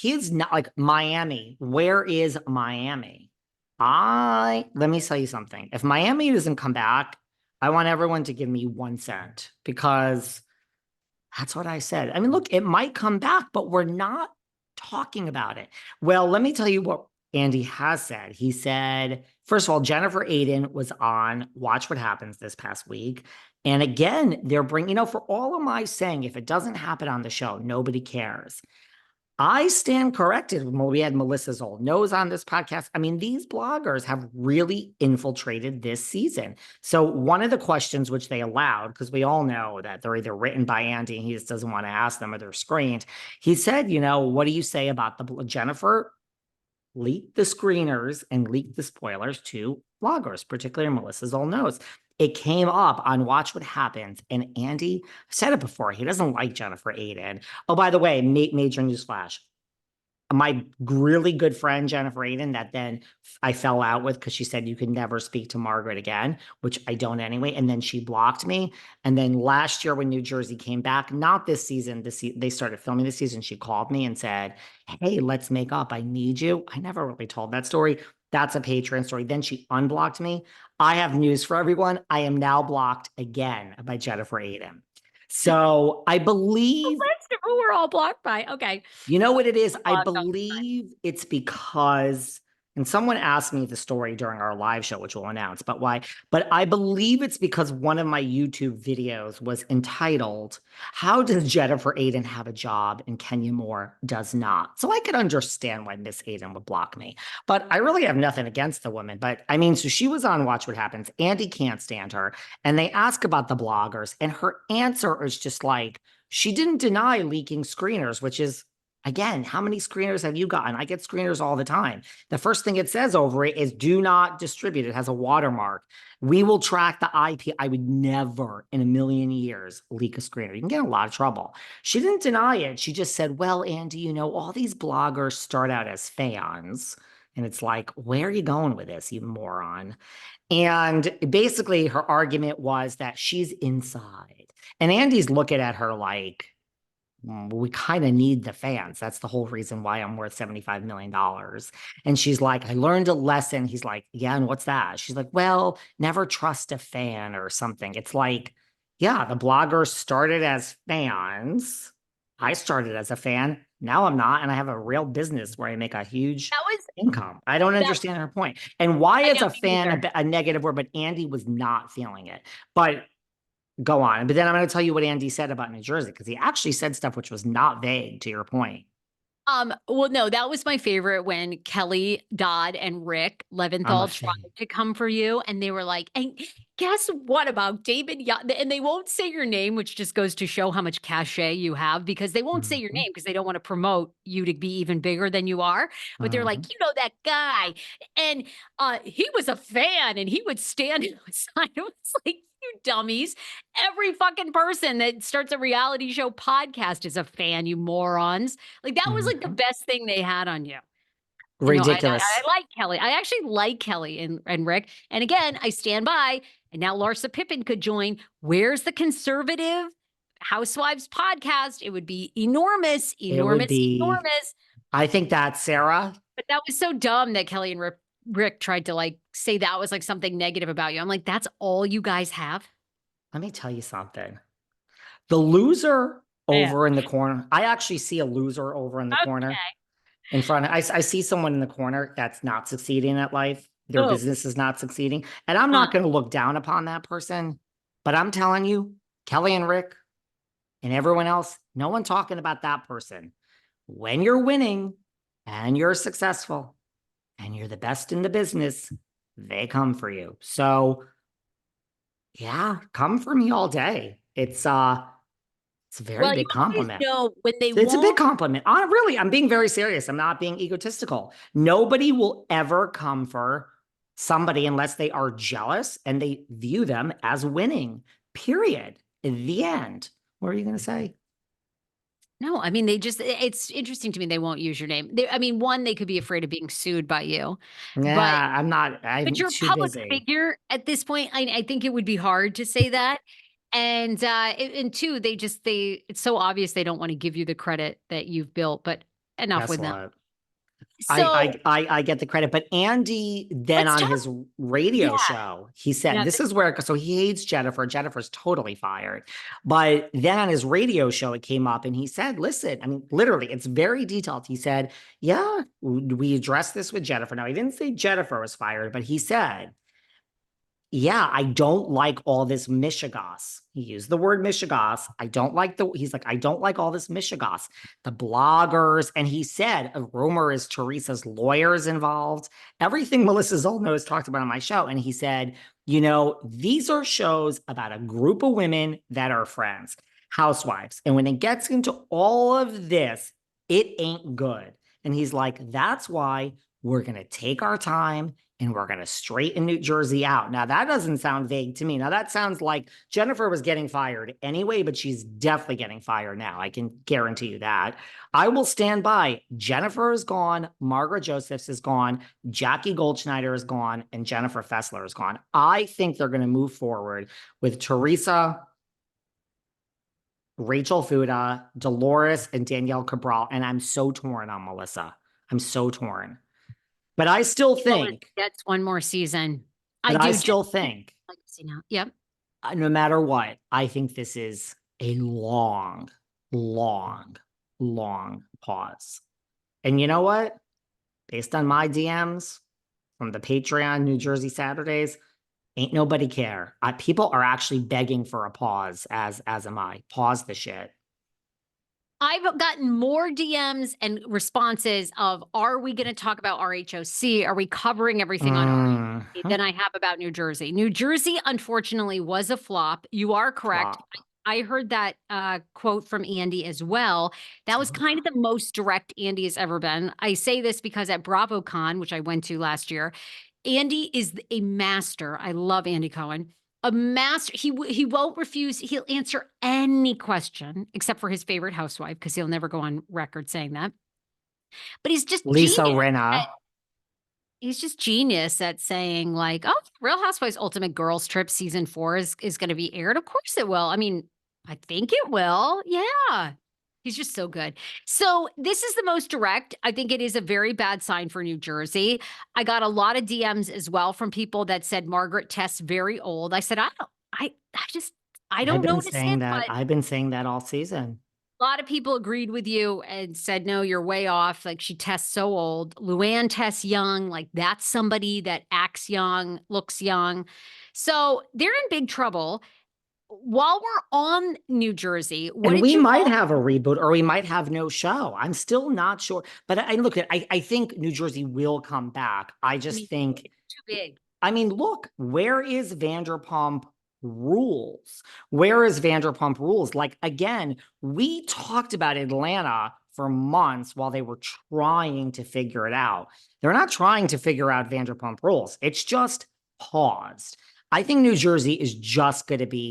He is not like Miami. Where is Miami? Let me tell you something. If Miami doesn't come back, I want everyone to give me 1 cent because that's what I said. I mean, look, it might come back, but we're not talking about it. Well, let me tell you what Andy has said. He said, first of all, Jennifer Aydin was on Watch What Happens this past week. And again, they're bringing, for all of my saying, if it doesn't happen on the show, nobody cares. I stand corrected when we had Melissa's old nose on this podcast. I mean, these bloggers have really infiltrated this season. So one of the questions which they allowed, because we all know that they're either written by Andy and he just doesn't want to ask them or they're screened. He said, what do you say about the Jennifer leaked the screeners and leaked the spoilers to bloggers, particularly Melissa's old nose. It came up on Watch What Happens, and Andy said it before. He doesn't like Jennifer Aydin. Oh, by the way, major newsflash. My really good friend, Jennifer Aydin, that then I fell out with because she said you could never speak to Margaret again, which I don't anyway. And then she blocked me. And then last year when New Jersey came back, not this season, they started filming this season, she called me and said, hey, let's make up. I need you. I never really told that story. That's a Patreon story. Then she unblocked me. I have news for everyone. I am now blocked again by Jennifer Aydin. So I believe who we're all blocked by. Okay. You know what it is? I believe it's because, and someone asked me the story during our live show, which we'll announce, but why? But I believe it's because one of my YouTube videos was entitled, How Does Jennifer Aydin Have a Job and Kenya Moore Does Not? So I could understand why Miss Aydin would block me. But I really have nothing against the woman. But I mean, so she was on Watch What Happens. Andy can't stand her. And they ask about the bloggers. And her answer is just like, she didn't deny leaking screeners, which is, again, how many screeners have you gotten? I get screeners all the time. The first thing it says over it is do not distribute. It has a watermark. We will track the IP. I would never in a million years leak a screener. You can get in a lot of trouble. She didn't deny it. She just said, well, Andy, all these bloggers start out as fans. And it's like, where are you going with this, you moron? And basically her argument was that she's inside. And Andy's looking at her like, we kind of need the fans. That's the whole reason why I'm worth $75 million. And she's like, I learned a lesson. He's like, yeah, and what's that? She's like, well, never trust a fan or something. It's like, yeah, the bloggers started as fans. I started as a fan. Now I'm not. And I have a real business where I make a huge income. I don't understand her point. And why is a fan a negative word? But Andy was not feeling it. But go on. But then I'm going to tell you what Andy said about New Jersey, because he actually said stuff which was not vague, to your point. Well, no, that was my favorite when Kelly, Dodd, and Rick Leventhal tried to come for you. And they were like, and guess what about David? And they won't say your name, which just goes to show how much cachet you have, because they won't say your name because they don't want to promote you to be even bigger than you are. But they're like, that guy. And he was a fan and he would stand outside. It was like, you dummies. Every fucking person that starts a reality show podcast is a fan, you morons. Like, that was like the best thing they had on you. Ridiculous. I like Kelly. I actually like Kelly and Rick. And again, I stand by. And now Larsa Pippen could join. Where's the conservative Housewives podcast? It would be enormous, enormous. I think that, Sarah. But that was so dumb that Kelly and Rick tried to like say that was like something negative about you. I'm like, that's all you guys have? Let me tell you something. The loser over in the corner. I actually see a loser over in the corner in front. I see someone in the corner that's not succeeding at life. Their business is not succeeding. And I'm not going to look down upon that person. But I'm telling you, Kelly and Rick and everyone else, no one talking about that person. When you're winning and you're successful and you're the best in the business, they come for you. So yeah, come for me all day. It's a very big compliment. It's a big compliment. I'm being very serious. I'm not being egotistical. Nobody will ever come for somebody unless they are jealous and they view them as winning, period. In the end. What are you going to say? No, I mean, it's interesting to me. They won't use your name. One, they could be afraid of being sued by you. Yeah, I'm not. But you're a public figure at this point. I think it would be hard to say that. And two, it's so obvious they don't want to give you the credit that you've built. But enough Guess with them. what? So I get the credit, but Andy then let's on talk. his radio Yeah. show, he said, Yeah. this is where, so he hates Jennifer. Jennifer's totally fired. But then on his radio show, it came up and he said, listen, I mean, literally, it's very detailed. He said, yeah, we addressed this with Jennifer. Now, he didn't say Jennifer was fired, but he said, yeah, I don't like all this mishigas. He used the word mishigas. He's like, I don't like all this mishigas. The bloggers. And he said, a rumor is Teresa's lawyers involved. Everything Melissa Zoldno has talked about on my show. And he said, these are shows about a group of women that are friends, housewives. And when it gets into all of this, it ain't good. And he's like, that's why we're going to take our time and we're going to straighten New Jersey out. Now, that doesn't sound vague to me. Now, that sounds like Jennifer was getting fired anyway, but she's definitely getting fired now. I can guarantee you that. I will stand by. Jennifer is gone. Margaret Josephs is gone. Jackie Goldschneider is gone. And Jennifer Fessler is gone. I think they're going to move forward with Teresa, Rachel Fuda, Dolores, and Danielle Cabral. And I'm so torn on Melissa. I'm so torn. But I still think that's one more season. I still think, like to see now. Yep. No matter what, I think this is a long, long, long pause. And you know what? Based on my DMs from the Patreon New Jersey Saturdays, ain't nobody care. People are actually begging for a pause, as am I. Pause the shit. I've gotten more DMs and responses of, are we going to talk about RHOC? Are we covering everything on RHOC than I have about New Jersey? New Jersey, unfortunately, was a flop. You are correct. Flop. I heard that quote from Andy as well. That was kind of the most direct Andy has ever been. I say this because at BravoCon, which I went to last year, Andy is a master. I love Andy Cohen. A master. He won't refuse. He'll answer any question except for his favorite housewife, because he'll never go on record saying that. But he's just Lisa Rinna. He's just genius at saying, like, oh, Real Housewives Ultimate Girls Trip season 4 is going to be aired. Of course it will. I mean, I think it will. Yeah. He's just so good. So this is the most direct. I think it is a very bad sign for New Jersey. I got a lot of DMs as well from people that said Margaret Tess very old. I said, I don't notice it. I've been saying that all season. A lot of people agreed with you and said, no, you're way off. Like, she tests so old. Luann tests young. Like, that's somebody that acts young, looks young. So they're in big trouble. While we're on New Jersey, we might have a reboot, or we might have no show. I'm still not sure. But I think New Jersey will come back. I just think it's too big. I mean, look, where is Vanderpump Rules? Where is Vanderpump Rules? Like, again, we talked about Atlanta for months while they were trying to figure it out. They're not trying to figure out Vanderpump Rules. It's just paused. I think New Jersey is just going to be